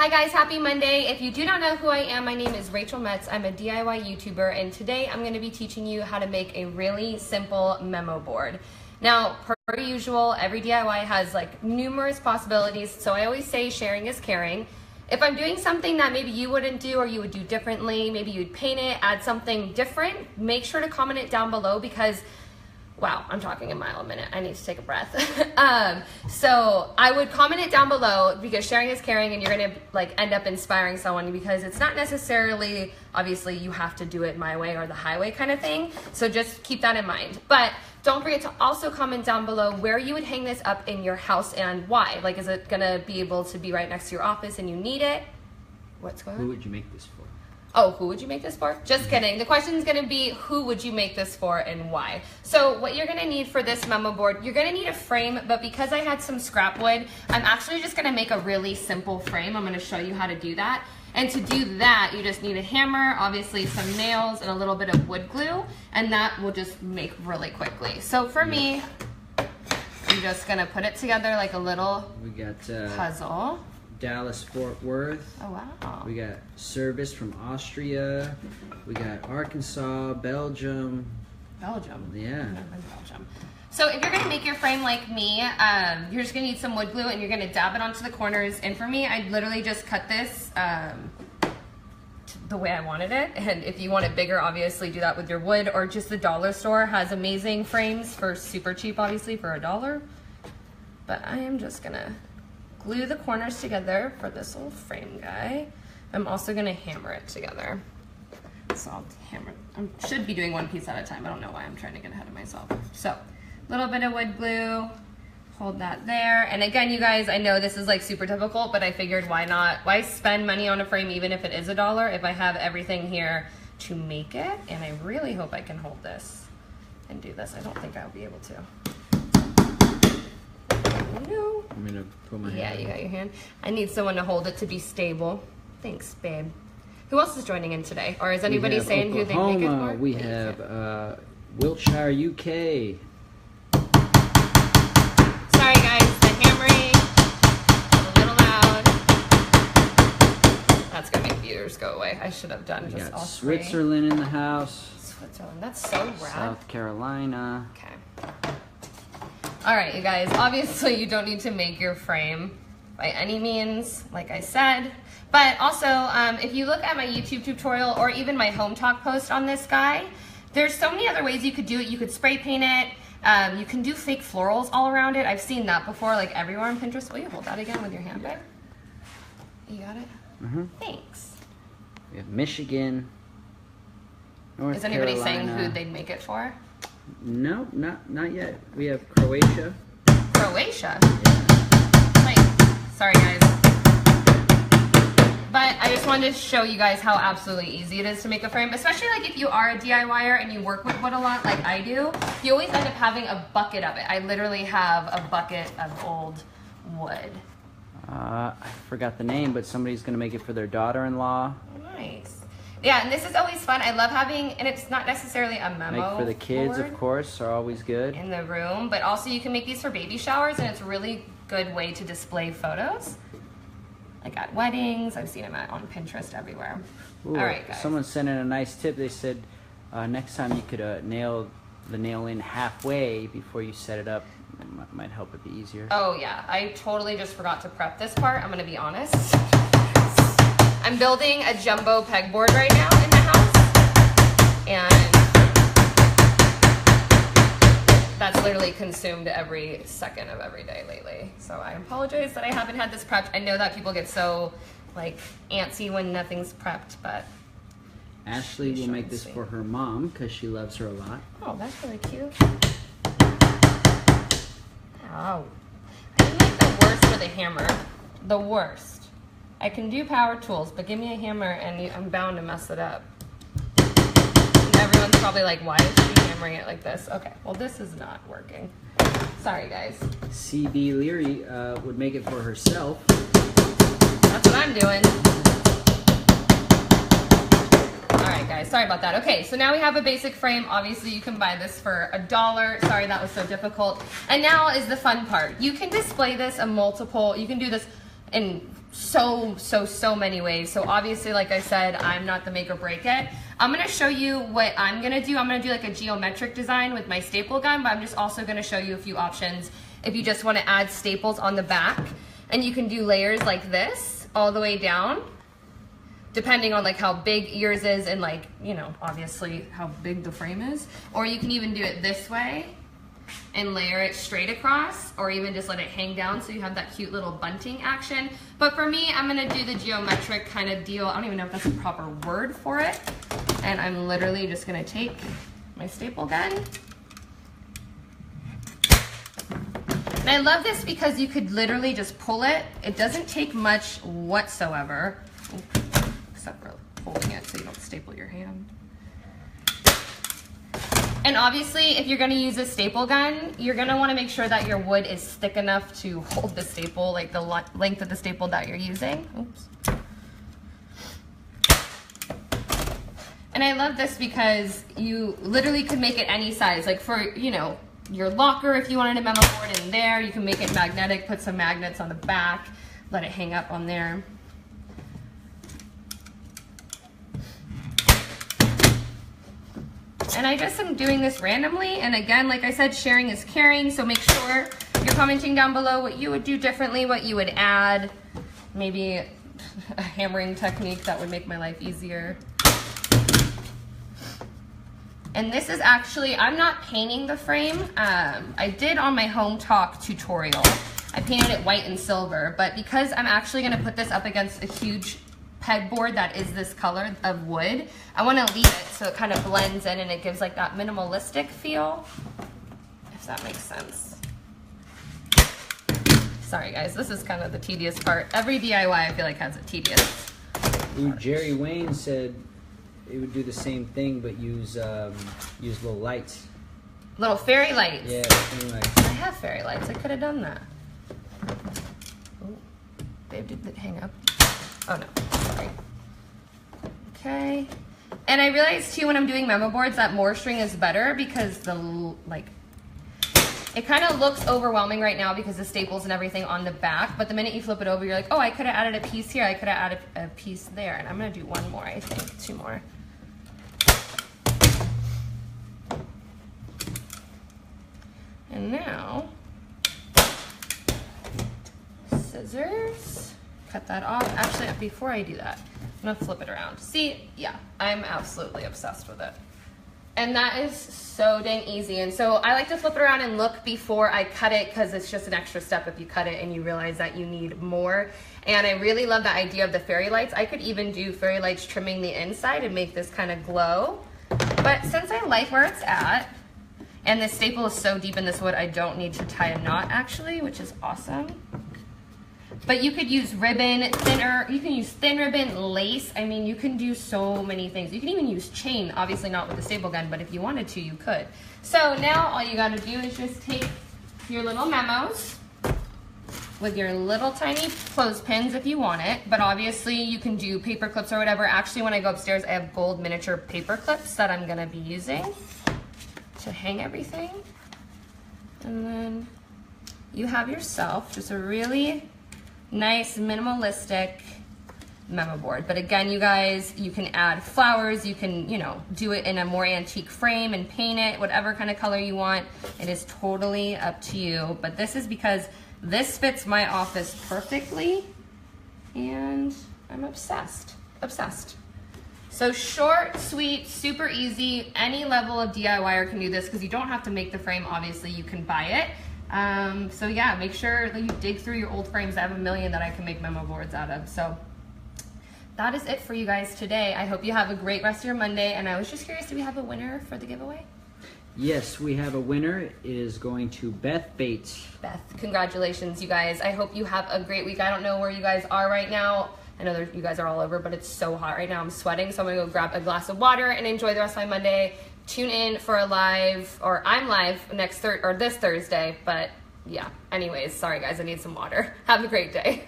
Hi guys, happy Monday. If you do not know who I am, my name is Rachel Metz. I'm a DIY YouTuber, and today I'm going to be teaching you how to make a really simple memo board. Now, per usual, every DIY has like numerous possibilities, so I always say sharing is caring. If I'm doing something that maybe you wouldn't do or you would do differently, maybe you'd paint it, add something different, make sure to comment it down below because wow, I'm talking a mile a minute. I need to take a breath. So I would comment it down below because sharing is caring, and you're gonna like end up inspiring someone because it's not necessarily, obviously you have to do it my way or the highway kind of thing. So just keep that in mind. But don't forget to also comment down below where you would hang this up in your house and why. Like, is it gonna be able to be right next to your office and you need it? What's going on? Who would you make this for? Oh, who would you make this for? Just kidding. The question is going to be, who would you make this for and why? So what you're going to need for this memo board, you're going to need a frame, but because I had some scrap wood, I'm actually just going to make a really simple frame. I'm going to show you how to do that. And to do that, you just need a hammer, obviously some nails, and a little bit of wood glue, and that will just make really quickly. So for me, I'm just going to put it together like a little puzzle. Dallas, Fort Worth. Oh, wow. We got Service from Austria. We got Arkansas, Belgium. Belgium? Yeah. Belgium. So if you're going to make your frame like me, you're just going to need some wood glue and you're going to dab it onto the corners. And for me, I literally just cut this the way I wanted it. And if you want it bigger, obviously do that with your wood, or just the dollar store has amazing frames for super cheap, obviously, for $1. But I am just going to glue the corners together for this little frame guy. I'm also gonna hammer it together. So I'll hammer, I should be doing one piece at a time. I don't know why I'm trying to get ahead of myself. So, a little bit of wood glue, hold that there. And again, you guys, I know this is like super difficult, but I figured why not? Why spend money on a frame even if it is $1 if I have everything here to make it? And I really hope I can hold this and do this. I don't think I'll be able to. No. I'm gonna put my hand. Yeah, you got your hand. I need someone to hold it to be stable. Thanks, babe. Who else is joining in today? Or is anybody saying who they make it for? We have Wiltshire, UK. Sorry guys, the hammering is a little loud. That's gonna make viewers go away. I should have done just all three. Switzerland in the house. Switzerland, that's so rad. South Carolina. Okay. All right, you guys, obviously you don't need to make your frame by any means, like I said, but also if you look at my YouTube tutorial or even my Hometalk post on this guy, there's so many other ways you could do it. You could spray paint it, you can do fake florals all around it. I've seen that before, like everywhere on Pinterest. Will you hold that again with your hand, babe? You got it? Mm-hmm. Thanks. We have Michigan, North Is anybody Carolina. saying who they'd make it for? No, not yet. We have Croatia. Croatia? Like, sorry guys. But I just wanted to show you guys how absolutely easy it is to make a frame, especially like if you are a DIYer and you work with wood a lot like I do, you always end up having a bucket of it. I literally have a bucket of old wood. I forgot the name, but somebody's gonna make it for their daughter-in-law. Nice. Yeah, and this is always fun. I love having, and it's not necessarily a memo Make for the kids, board of course, are always good. in the room, but also you can make these for baby showers, and it's a really good way to display photos. Like at weddings, I've seen them on Pinterest everywhere. Ooh, all right, guys. Someone sent in a nice tip. They said next time you could nail the nail in halfway before you set it up. It might help it be easier. Oh yeah, I totally just forgot to prep this part. I'm gonna be honest. I'm building a jumbo pegboard right now in the house, and that's literally consumed every second of every day lately. So I apologize that I haven't had this prepped. I know that people get so like antsy when nothing's prepped, but Ashley will make this for her mom because she loves her a lot. oh, that's really cute. Wow, I'm like the worst with a hammer. The worst. I can do power tools, but give me a hammer and I'm bound to mess it up. And everyone's probably like, why is she hammering it like this? Okay, well this is not working. Sorry guys. CB Leary would make it for herself. That's what I'm doing. All right guys, sorry about that. Okay, so now we have a basic frame. Obviously you can buy this for $1. Sorry that was so difficult. And now is the fun part. You can display this you can do this in so many ways. So obviously, like I said, I'm not the make or break it. I'm gonna show you what I'm gonna do. I'm gonna do like a geometric design with my staple gun, but I'm just also gonna show you a few options if you just wanna add staples on the back. And you can do layers like this all the way down, depending on like how big yours is and like, you know, obviously how big the frame is. Or you can even do it this way and layer it straight across, or even just let it hang down so you have that cute little bunting action. But for me, I'm gonna do the geometric kind of deal. I don't even know if that's a proper word for it. And I'm literally just gonna take my staple gun. And I love this because you could literally just pull it. It doesn't take much whatsoever, except for holding it so you don't staple your hand. And obviously, if you're gonna use a staple gun, you're gonna wanna make sure that your wood is thick enough to hold the staple, like the length of the staple that you're using. Oops. And I love this because you literally could make it any size. Like for, you know, your locker, if you wanted a memo board in there, you can make it magnetic, put some magnets on the back, let it hang up on there. And I just am doing this randomly. And again, like I said, sharing is caring. So make sure you're commenting down below what you would do differently, what you would add, maybe a hammering technique that would make my life easier. And this is actually, I'm not painting the frame. I did on my Hometalk tutorial. I painted it white and silver, but because I'm actually gonna put this up against a huge pegboard that is this color of wood, I wanna leave it so it kind of blends in and it gives like that minimalistic feel, if that makes sense. Sorry guys, this is kind of the tedious part. Every DIY I feel like has a tedious Ooh, Jerry Wayne said it would do the same thing, but use little lights. Little fairy lights. Yeah, fairy lights. I have fairy lights. I could have done that. Ooh, babe, did it hang up? Oh no, sorry. Okay. And I realized too when I'm doing memo boards that more string is better because the like it kind of looks overwhelming right now because the staples and everything on the back, but the minute you flip it over, you're like, oh, I could have added a piece here, I could have added a piece there. And I'm gonna do one more, I think, two more. And now, scissors, cut that off. Actually, before I do that, I'm gonna flip it around. See, yeah, I'm absolutely obsessed with it. And that is so dang easy. And so I like to flip it around and look before I cut it because it's just an extra step if you cut it and you realize that you need more. And I really love the idea of the fairy lights. I could even do fairy lights trimming the inside and make this kind of glow. But since I like where it's at, and this staple is so deep in this wood, I don't need to tie a knot actually, which is awesome. But you could use ribbon, thinner, you can use thin ribbon, lace. I mean, you can do so many things. You can even use chain, obviously not with the staple gun, but if you wanted to, you could. So now all you gotta do is just take your little memos with your little tiny clothespins if you want it, but obviously you can do paper clips or whatever. Actually, when I go upstairs, I have gold miniature paper clips that I'm gonna be using to hang everything. And then you have yourself just a really nice minimalistic memo board. But again, you guys, you can add flowers, you can, you know, do it in a more antique frame and paint it whatever kind of color you want. It is totally up to you. But this is because this fits my office perfectly and I'm obsessed. So short, sweet, super easy. Any level of DIYer can do this because you don't have to make the frame. Obviously, you can buy it. So yeah, make sure that you dig through your old frames. I have a million that I can make memo boards out of. So that is it for you guys today. I hope you have a great rest of your Monday. And I was just curious, do we have a winner for the giveaway? Yes, we have a winner. It is going to Beth Bates. Beth, congratulations, you guys. I hope you have a great week. I don't know where you guys are right now. I know you guys are all over, but it's so hot right now. I'm sweating, so I'm gonna go grab a glass of water and enjoy the rest of my Monday. Tune in for a live, or I'm live this Thursday, but yeah. Anyways, sorry guys, I need some water. Have a great day.